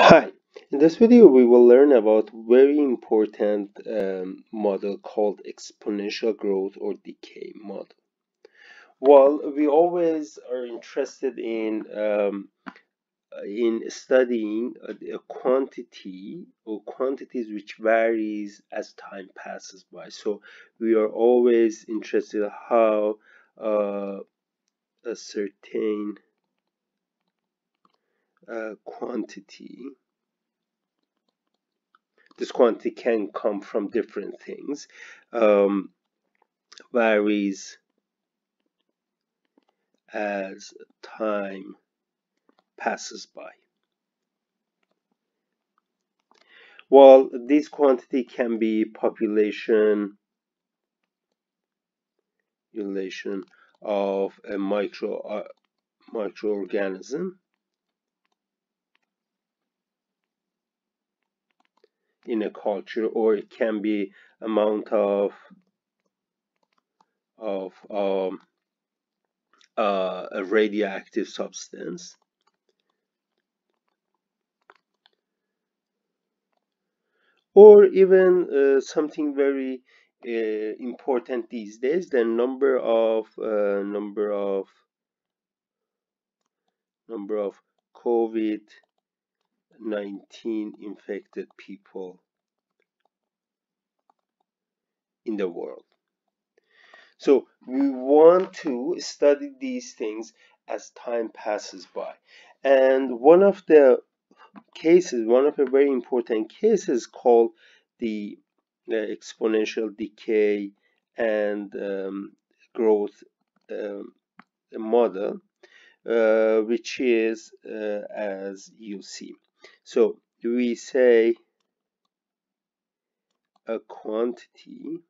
Hi, in this video we will learn about very important model called exponential growth or decay model. Well, we always are interested in studying a quantity or quantities which varies as time passes by. So we are always interested in how a certain quantity. This quantity can come from different things, varies as time passes by. Well, this quantity can be population relation of a microorganism in a culture, or it can be amount of a radioactive substance, or even something very important these days, the number of COVID-19 infected people in the world. So we want to study these things as time passes by. And one of the very important cases called the exponential decay and growth model, which is as you see. So we say a quantity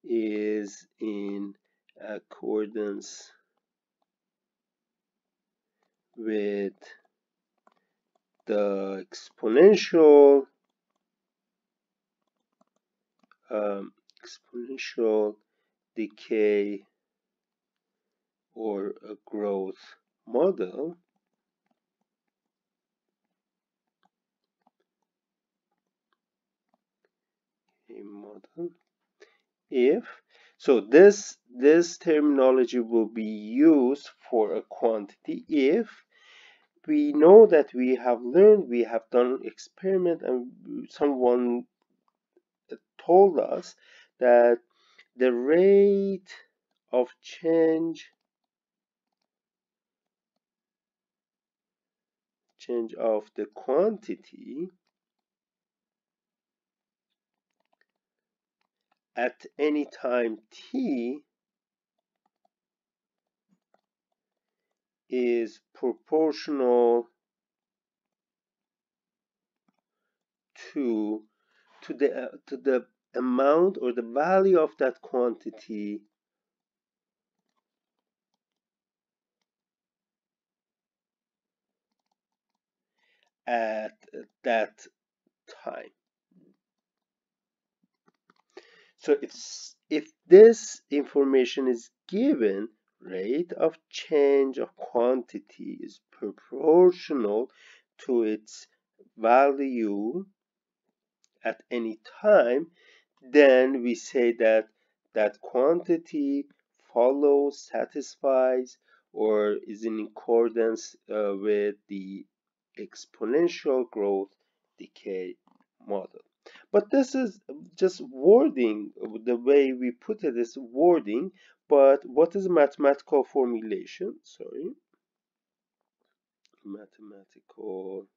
is in accordance with the exponential decay or a growth model if so this terminology will be used for a quantity if we know that we have learned, we have done experiment, and someone told us that the rate of change of the quantity at any time t is proportional to the amount or the value of that quantity at that time. So if this information is given, rate of change of quantity is proportional to its value at any time, then we say that that quantity satisfies, or is in accordance with the exponential growth decay model. But this is just wording. The way we put it is wording, but what is mathematical formulation? Sorry, mathematical,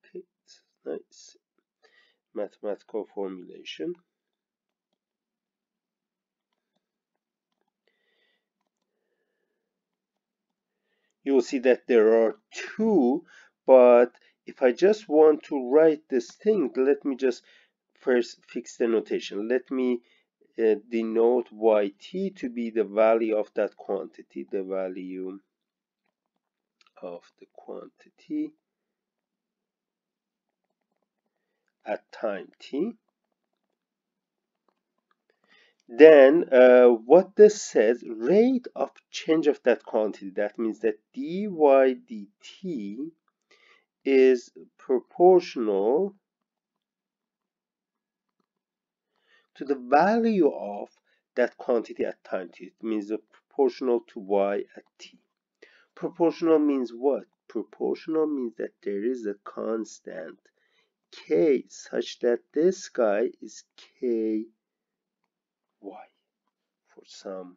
okay, nice, mathematical formulation. You will see that there are two, but if I just want to write this thing, let me just first fix the notation. Let me denote yt to be the value of that quantity, the value of the quantity at time t. Then what this says, rate of change of that quantity. That means that dy dt is proportional to the value of that quantity at time t. It means proportional to y at t. Proportional means what? Proportional means that there is a constant k such that this guy is ky for some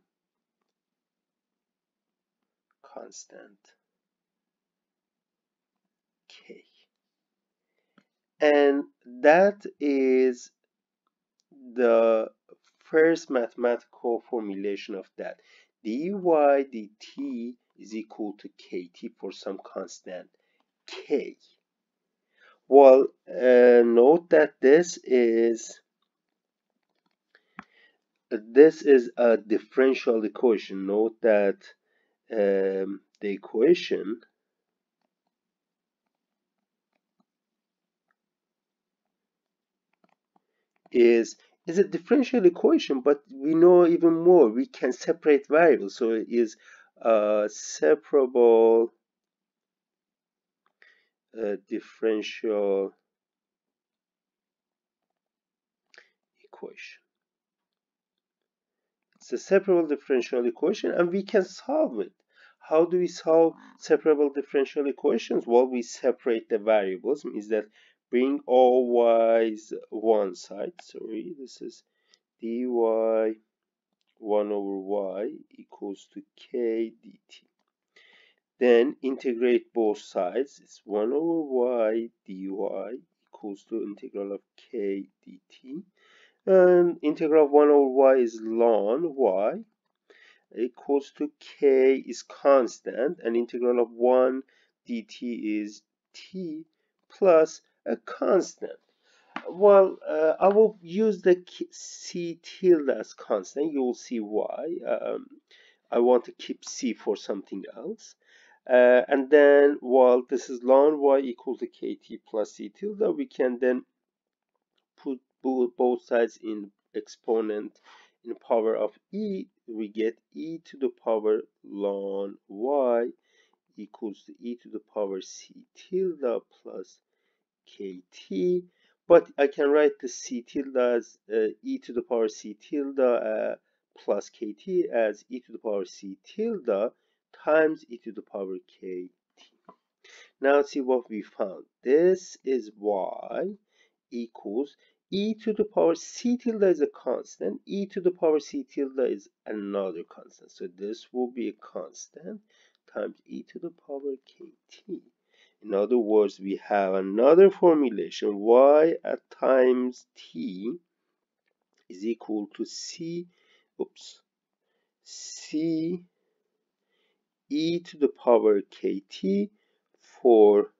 constant k. And that is the first mathematical formulation of that. dy dt is equal to kt for some constant k. Well, note that this is a differential equation. Note that the equation is a differential equation, but we know even more. We can separate variables, so it is a separable differential equation. It's a separable differential equation, and we can solve it. How do we solve separable differential equations? Well, we separate the variables, means that bring all y's one side. Sorry, this is dy 1 over y equals to k dt. Then integrate both sides. It's 1 over y dy equals to integral of k dt. And integral of 1 over y is ln y equals to k is constant, and integral of 1 dt is t plus a constant. Well, I will use the c tilde as constant. You will see why. I want to keep c for something else. And then, while this is ln y equal to kt plus c tilde, we can then put both sides in exponent in power of e. We get e to the power ln y equals to e to the power c tilde plus kt. But I can write the c tilde as e to the power c tilde plus kt as e to the power c tilde times e to the power kt. Now see what we found. This is y equals e to the power c tilde is a constant, e to the power c tilde is another constant. So this will be a constant times e to the power kt. In other words, we have another formulation. Y at times t is equal to c e to the power kt for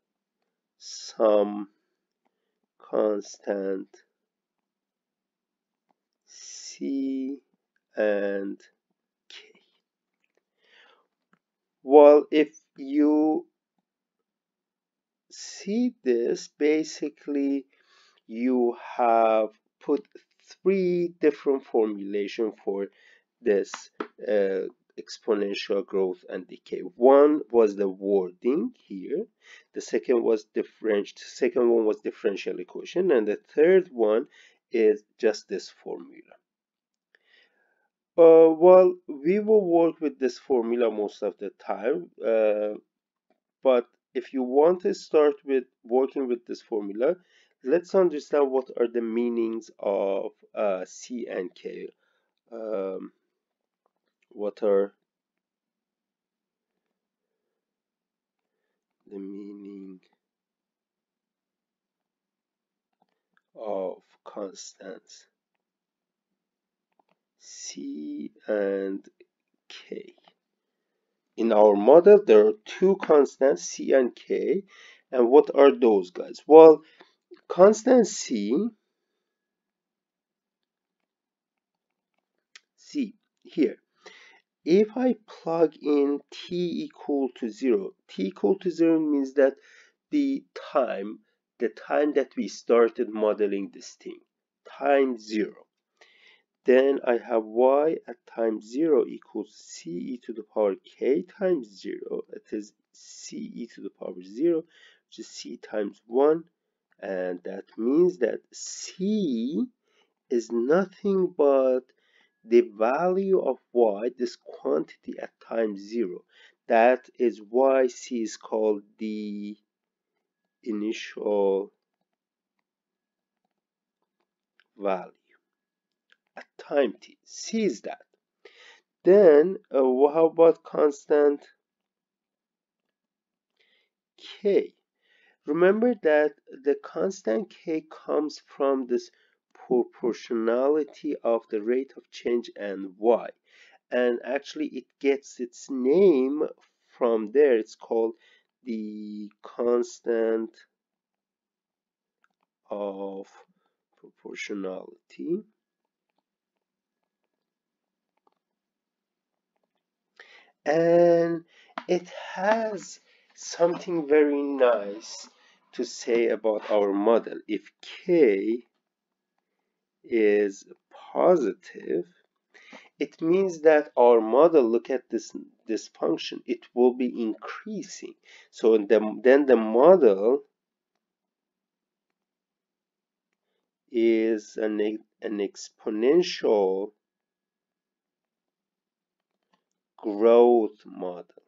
some constant c and k. Well, if you see this, basically you have put three different formulations for this exponential growth and decay. One was the wording here, the second was differential equation, and the third one is just this formula. Well, we will work with this formula most of the time, but if you want to start with working with this formula, let's understand what are the meanings of C and K. What are the meaning of constants C and K? In our model, there are two constants, C and K. And what are those guys? Well, constant C here. If I plug in t equal to 0, t equal to 0 means that the time that we started modeling this thing, time 0. Then I have y at time 0 equals c e to the power k times 0. It is c e to the power 0, which is c times 1. And that means that c is nothing but the value of y, this quantity at time 0. That is why c is called the initial value at time t. C is that. Then how about constant k? Remember that the constant k comes from this proportionality of the rate of change and y. And actually it gets its name from there. It's called the constant of proportionality. And it has something very nice to say about our model. If k is positive, it means that our model, look at this function, it will be increasing. So then the model is an exponential growth model.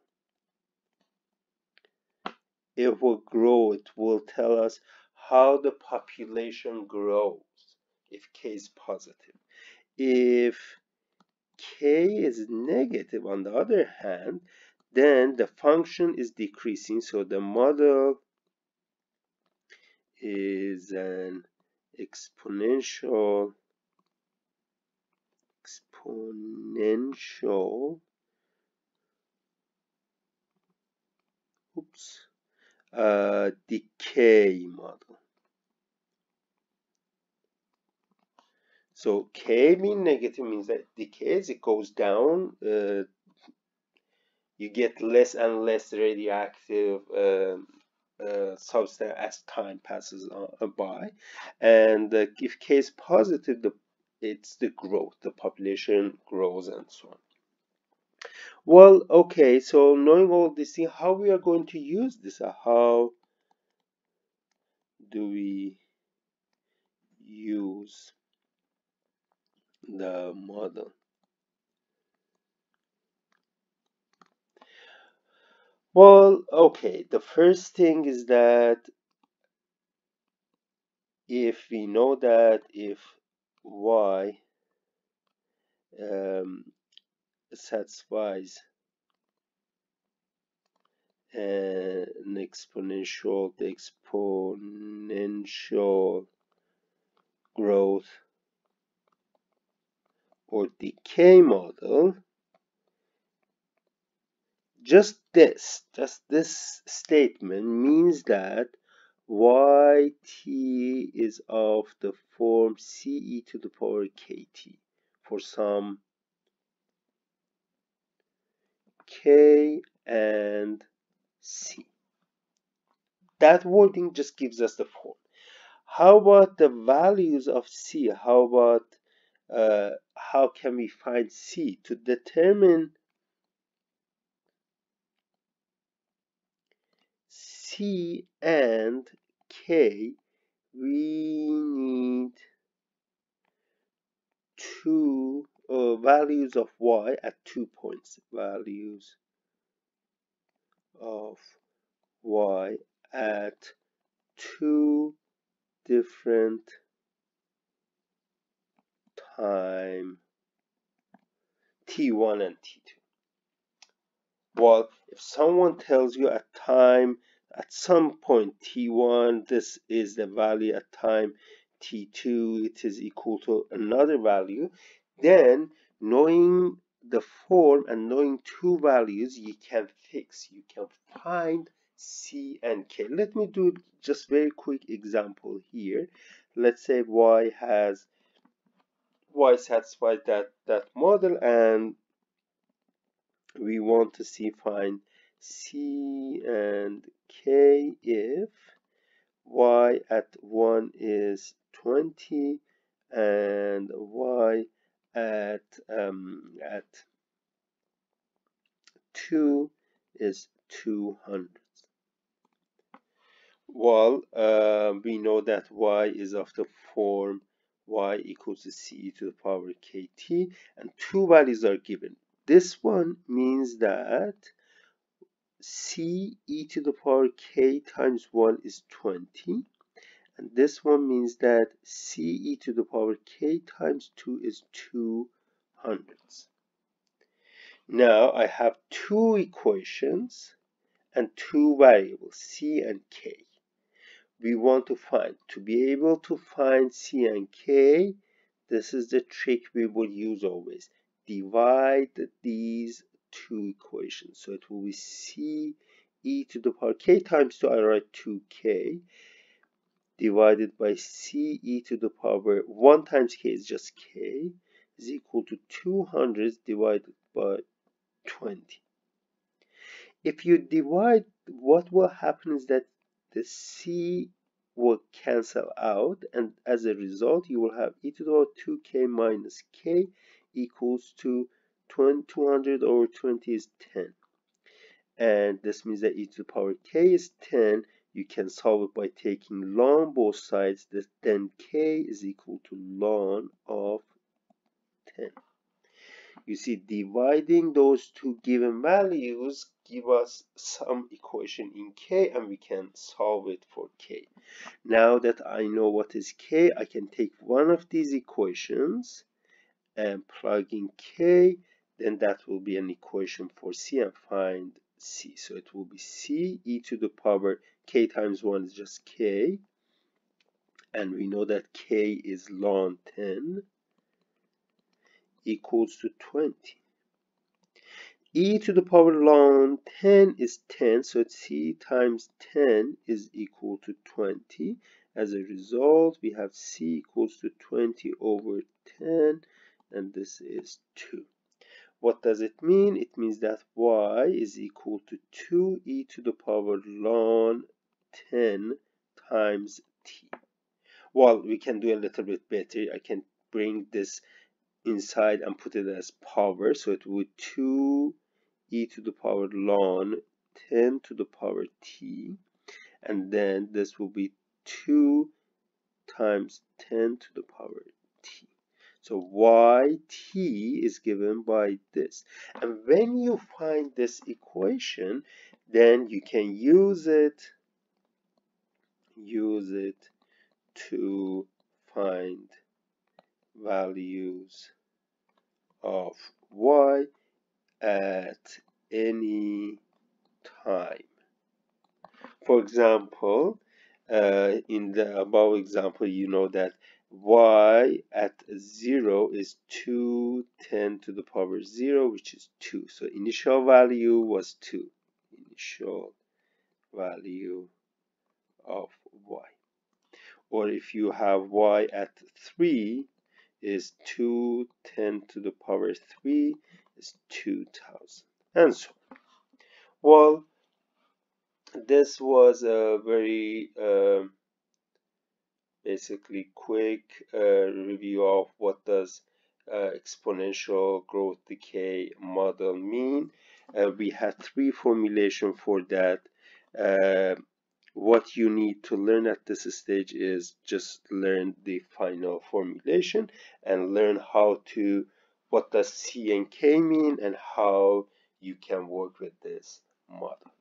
It will grow, it will tell us how the population grows if k is positive. If k is negative, on the other hand, then the function is decreasing, so the model is an exponential decay model. So k being negative means that it decays, it goes down, you get less and less radioactive substance as time passes by. And if k is positive, it's the growth, the population grows and so on. Well, okay, so knowing all these things, how we are going to use this? How do we use the model? Well, okay, the first thing is that if we know that if y satisfies an exponential, the exponential growth or decay model, just this statement means that yt is of the form ce to the power kt for some k and c. That wording just gives us the form. How about the values of c? How about how can we find c? To determine c and k, we need two values of y at 2 points. Values of y at two different time t1 and t2. Well, if someone tells you at time, at some point t1, this is the value, at time t2, it is equal to another value, then knowing the form and knowing two values, you can find c and k. Let me do just very quick example here. Let's say y satisfies that model, and we want to find c and k if y at 1 is 20 and y at 2 is 200. Well, we know that y is of the form y equals to c to the power kt, and two values are given. This one means that c e to the power k times 1 is 20, and this one means that c e to the power k times 2 is 200. Now I have two equations and two variables, c and k. We want to be able to find c and k. This is the trick we will use always. Divide these two equations. So it will be c e to the power k times 2, I write 2k, divided by c e to the power 1 times k is just k, is equal to 200 divided by 20. If you divide, what will happen is that the c will cancel out, and as a result you will have e to the power 2k minus k equals to 200 over 20 is 10, and this means that e to the power k is 10. You can solve it by taking ln both sides. Then k is equal to ln of 10. You see, dividing those two given values give us some equation in k, and we can solve it for k. Now that I know what is k, I can take one of these equations and plug in k, then that will be an equation for c, and find c. So it will be c e to the power k times 1 is just k, and we know that k is ln 10 equals to 20. E to the power ln 10 is 10, so c times 10 is equal to 20. As a result, we have c equals to 20 over 10, and this is 2. What does it mean? It means that y is equal to 2e to the power ln 10 times t. Well, we can do a little bit better. I can bring this inside and put it as power, so it would 2 e to the power ln 10 to the power t, and then this will be 2 times 10 to the power t. So yt is given by this, and when you find this equation, then you can use it to find values of y at any time. For example, in the above example, you know that y at 0 is 210 to the power 0, which is 2. So initial value was 2. Initial value of y. Or if you have y at 3 is 210 to the power 3 is 2000, and so on. Well, this was a very basically quick review of what does exponential growth decay model mean. We had three formulations for that. What you need to learn at this stage is just learn the final formulation and learn how to, what does C and K mean, and how you can work with this model.